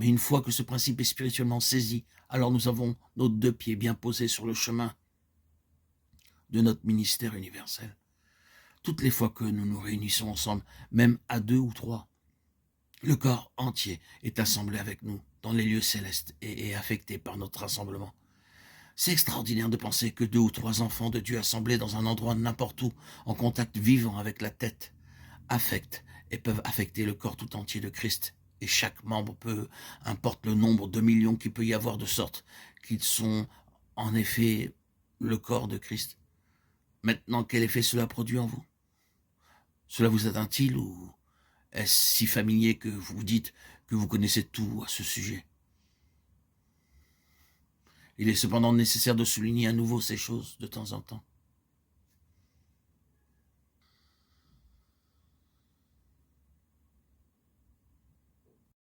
Mais une fois que ce principe est spirituellement saisi, alors nous avons nos 2 pieds bien posés sur le chemin de notre ministère universel. Toutes les fois que nous nous réunissons ensemble, même à 2 ou 3, Le corps entier est assemblé avec nous dans les lieux célestes et est affecté par notre rassemblement. C'est extraordinaire de penser que 2 ou 3 enfants de Dieu assemblés dans un endroit n'importe où, en contact vivant avec la tête, affectent et peuvent affecter le corps tout entier de Christ. Et chaque membre peut, importe le nombre de millions qu'il peut y avoir, de sorte qu'ils sont en effet le corps de Christ. Maintenant, quel effet cela produit en vous? Cela vous atteint-il ou est-ce si familier que vous dites que vous connaissez tout à ce sujet? Il est cependant nécessaire de souligner à nouveau ces choses de temps en temps.